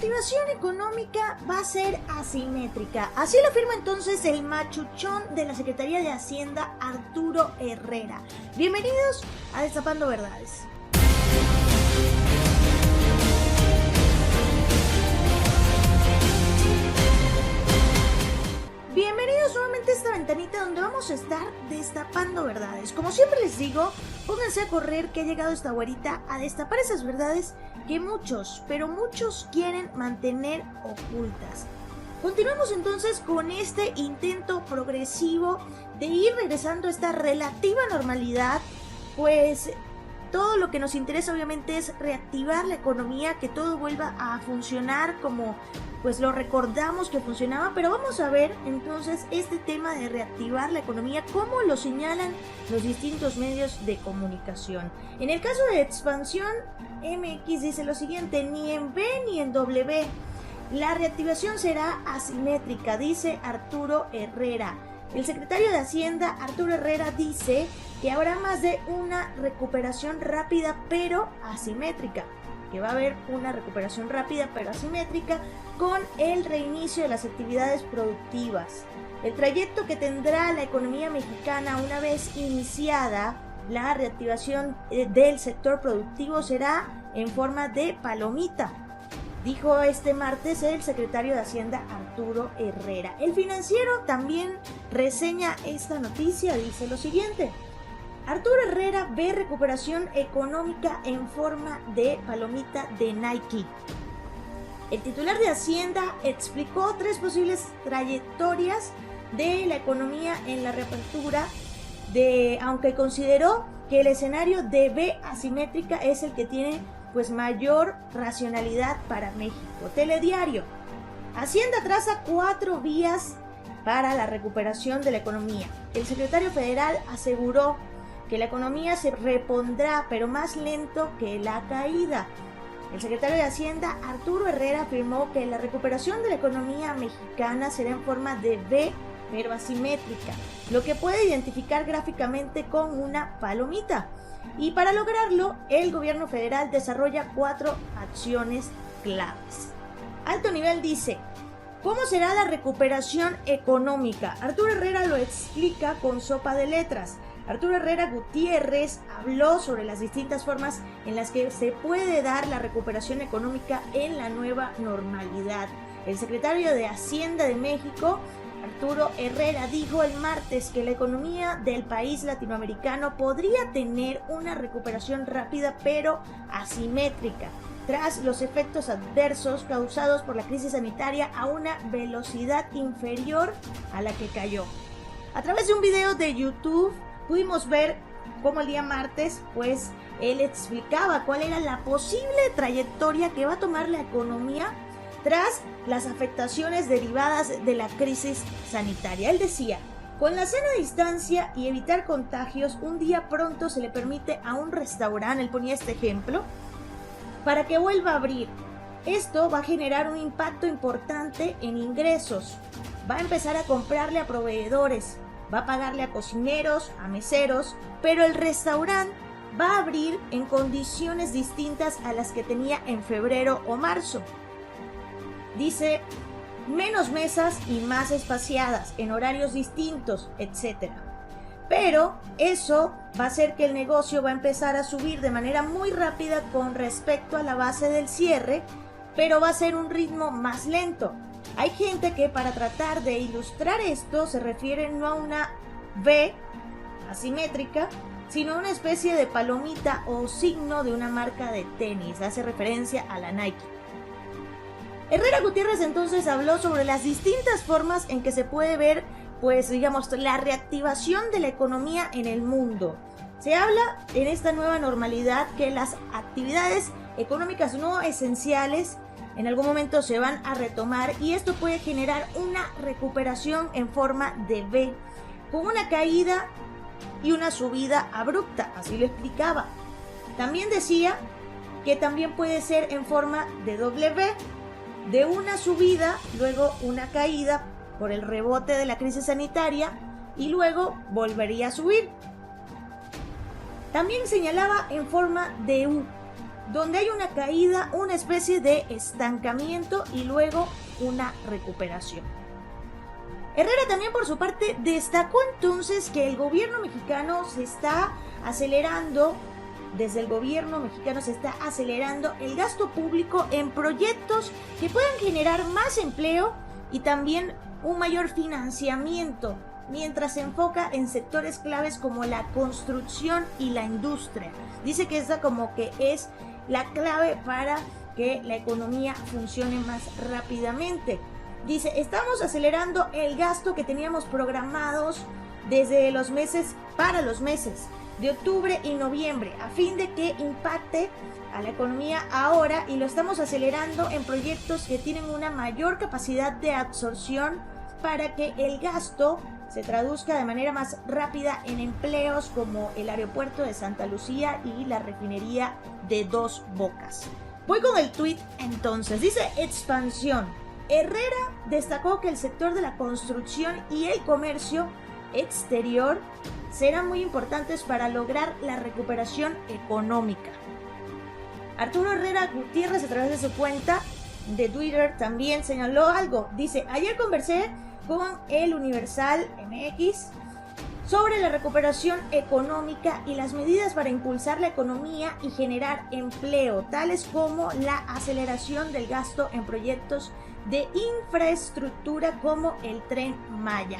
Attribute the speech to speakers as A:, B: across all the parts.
A: reactivación económica va a ser asimétrica. Así lo afirma entonces el machuchón de la Secretaría de Hacienda, Arturo Herrera. Bienvenidos a Destapando Verdades. Bienvenidos nuevamente a esta ventanita donde vamos a estar destapando verdades. Como siempre les digo, pónganse a correr que ha llegado esta güerita a destapar esas verdades que muchos, pero muchos quieren mantener ocultas. Continuamos entonces con este intento progresivo de ir regresando a esta relativa normalidad, pues todo lo que nos interesa obviamente es reactivar la economía, que todo vuelva a funcionar como pues lo recordamos que funcionaba, pero vamos a ver entonces este tema de reactivar la economía, cómo lo señalan los distintos medios de comunicación. En el caso de Expansión MX dice lo siguiente: ni en B ni en W la reactivación será asimétrica, dice Arturo Herrera. El secretario de Hacienda, Arturo Herrera, dice que habrá más de una recuperación rápida pero asimétrica, que va a haber una recuperación rápida pero asimétrica con el reinicio de las actividades productivas. El trayecto que tendrá la economía mexicana una vez iniciada la reactivación del sector productivo será en forma de palomita, dijo este martes el secretario de Hacienda Arturo Herrera. El Financiero también reseña esta noticia, dice lo siguiente: Arturo Herrera ve recuperación económica en forma de palomita de Nike. El titular de Hacienda explicó tres posibles trayectorias de la economía en la reapertura, aunque consideró que el escenario de V asimétrica es el que tiene pues mayor racionalidad para México. Telediario: Hacienda traza 4 vías para la recuperación de la economía. El secretario federal aseguró que la economía se repondrá, pero más lento que la caída. El secretario de Hacienda, Arturo Herrera, afirmó que la recuperación de la economía mexicana será en forma de V, pero asimétrica, lo que puede identificar gráficamente con una palomita. Y para lograrlo, el gobierno federal desarrolla 4 acciones claves. Alto Nivel dice: ¿cómo será la recuperación económica? Arturo Herrera lo explica con sopa de letras. Arturo Herrera Gutiérrez habló sobre las distintas formas en las que se puede dar la recuperación económica en la nueva normalidad. El secretario de Hacienda de México, Arturo Herrera, dijo el martes que la economía del país latinoamericano podría tener una recuperación rápida pero asimétrica, tras los efectos adversos causados por la crisis sanitaria a una velocidad inferior a la que cayó. A través de un video de YouTube pudimos ver cómo el día martes, pues él explicaba cuál era la posible trayectoria que va a tomar la economía tras las afectaciones derivadas de la crisis sanitaria. Él decía: con la sana distancia y evitar contagios, un día pronto se le permite a un restaurante, él ponía este ejemplo, para que vuelva a abrir. Esto va a generar un impacto importante en ingresos. Va a empezar a comprarle a proveedores, va a pagarle a cocineros, a meseros, pero el restaurante va a abrir en condiciones distintas a las que tenía en febrero o marzo. Dice: menos mesas y más espaciadas, en horarios distintos, etc. Pero eso va a hacer que el negocio va a empezar a subir de manera muy rápida con respecto a la base del cierre, pero va a ser un ritmo más lento. Hay gente que, para tratar de ilustrar esto, se refiere no a una V asimétrica, sino a una especie de palomita o signo de una marca de tenis. Hace referencia a la Nike. Herrera Gutiérrez entonces habló sobre las distintas formas en que se puede ver, pues digamos, la reactivación de la economía en el mundo. Se habla en esta nueva normalidad que las actividades económicas no esenciales en algún momento se van a retomar, y esto puede generar una recuperación en forma de V, con una caída y una subida abrupta, así lo explicaba. También decía que también puede ser en forma de W, de una subida, luego una caída por el rebote de la crisis sanitaria y luego volvería a subir. También señalaba en forma de U, donde hay una caída, una especie de estancamiento y luego una recuperación. Herrera también por su parte destacó entonces que el gobierno mexicano se está acelerando, desde el gobierno mexicano se está acelerando el gasto público en proyectos que puedan generar más empleo y también un mayor financiamiento, mientras se enfoca en sectores claves como la construcción y la industria. Dice que esa como que es la clave para que la economía funcione más rápidamente. Dice, estamos acelerando el gasto que teníamos programados desde los meses de octubre y noviembre, a fin de que impacte a la economía ahora, y lo estamos acelerando en proyectos que tienen una mayor capacidad de absorción para que el gasto se traduzca de manera más rápida en empleos como el aeropuerto de Santa Lucía y la refinería de Dos Bocas. Voy con el tuit entonces, dice expansión. Herrera destacó que el sector de la construcción y el comercio exterior serán muy importantes para lograr la recuperación económica. Arturo Herrera Gutiérrez, a través de su cuenta de Twitter, también señaló algo. Dice, ayer conversé con el Universal MX sobre la recuperación económica y las medidas para impulsar la economía y generar empleo, tales como la aceleración del gasto en proyectos de infraestructura como el Tren Maya.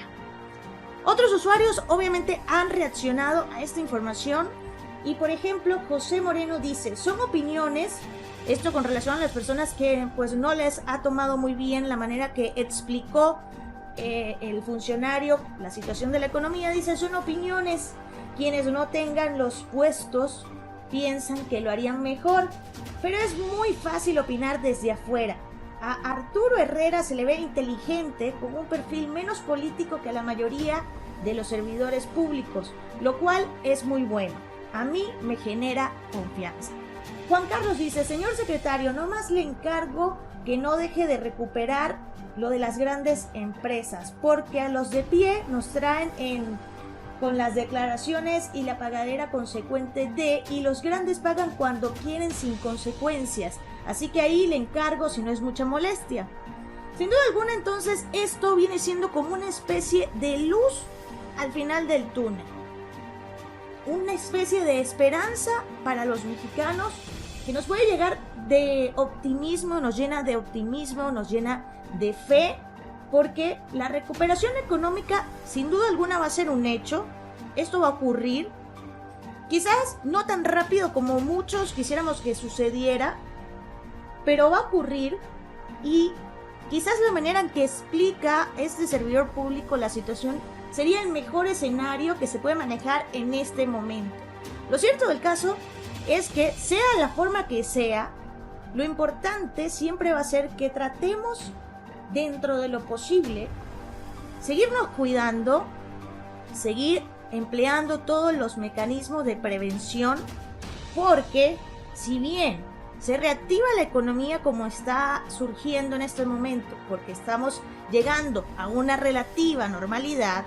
A: Otros usuarios obviamente han reaccionado a esta información y, por ejemplo, José Moreno dice, son opiniones, esto con relación a las personas que pues no les ha tomado muy bien la manera que explicó el funcionario la situación de la economía. Dice, son opiniones, quienes no tengan los puestos piensan que lo harían mejor, pero es muy fácil opinar desde afuera. A Arturo Herrera se le ve inteligente, con un perfil menos político que a la mayoría de los servidores públicos, lo cual es muy bueno. A mí me genera confianza. Juan Carlos dice, señor secretario, nomás le encargo que no deje de recuperar lo de las grandes empresas, porque a los de pie nos traen con las declaraciones y la pagadera consecuente de, y los grandes pagan cuando quieren sin consecuencias. Así que ahí le encargo, si no es mucha molestia. Sin duda alguna, entonces, esto viene siendo como una especie de luz al final del túnel. Una especie de esperanza para los mexicanos que nos puede llegar de optimismo, nos llena de optimismo, nos llena de fe, porque la recuperación económica sin duda alguna va a ser un hecho. Esto va a ocurrir, quizás no tan rápido como muchos quisiéramos que sucediera, pero va a ocurrir, y quizás la manera en que explica este servidor público la situación sería el mejor escenario que se puede manejar en este momento. Lo cierto del caso es que, sea la forma que sea, lo importante siempre va a ser que tratemos, dentro de lo posible, seguirnos cuidando, seguir empleando todos los mecanismos de prevención, porque si bien se reactiva la economía como está surgiendo en este momento, porque estamos llegando a una relativa normalidad,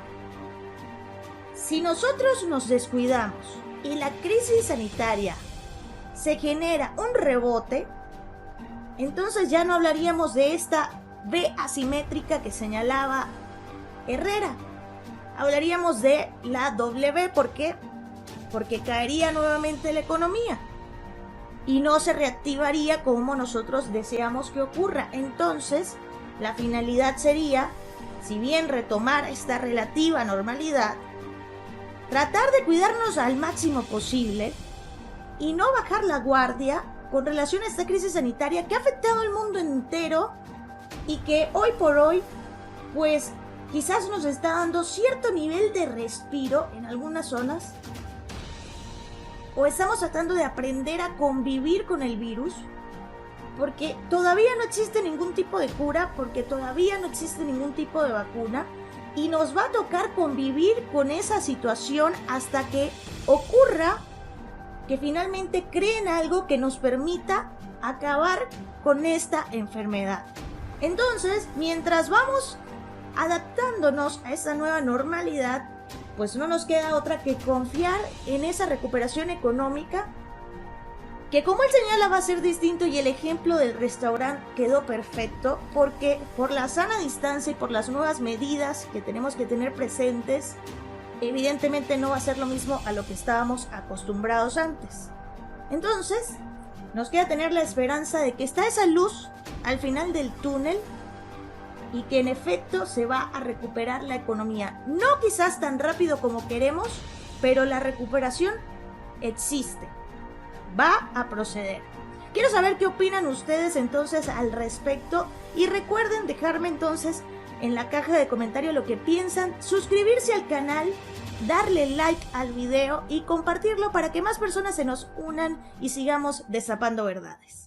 A: si nosotros nos descuidamos y la crisis sanitaria se genera un rebote, entonces ya no hablaríamos de esta V asimétrica que señalaba Herrera. Hablaríamos de la W. ¿Por qué? Porque caería nuevamente la economía y no se reactivaría como nosotros deseamos que ocurra. Entonces, la finalidad sería, si bien retomar esta relativa normalidad, tratar de cuidarnos al máximo posible y no bajar la guardia con relación a esta crisis sanitaria que ha afectado al mundo entero y que hoy por hoy, pues quizás nos está dando cierto nivel de respiro en algunas zonas, o estamos tratando de aprender a convivir con el virus, porque todavía no existe ningún tipo de cura, porque todavía no existe ningún tipo de vacuna, y nos va a tocar convivir con esa situación hasta que ocurra que finalmente creen algo que nos permita acabar con esta enfermedad. Entonces, mientras vamos adaptándonos a esta nueva normalidad, pues no nos queda otra que confiar en esa recuperación económica que como él señala va a ser distinto y el ejemplo del restaurante quedó perfecto porque por la sana distancia y por las nuevas medidas que tenemos que tener presentes, evidentemente no va a ser lo mismo a lo que estábamos acostumbrados antes. Entonces, nos queda tener la esperanza de que está esa luz al final del túnel y que en efecto se va a recuperar la economía. No quizás tan rápido como queremos, pero la recuperación existe. Va a proceder. Quiero saber qué opinan ustedes entonces al respecto y recuerden dejarme entonces en la caja de comentarios lo que piensan, suscribirse al canal, darle like al video y compartirlo para que más personas se nos unan y sigamos destapando verdades.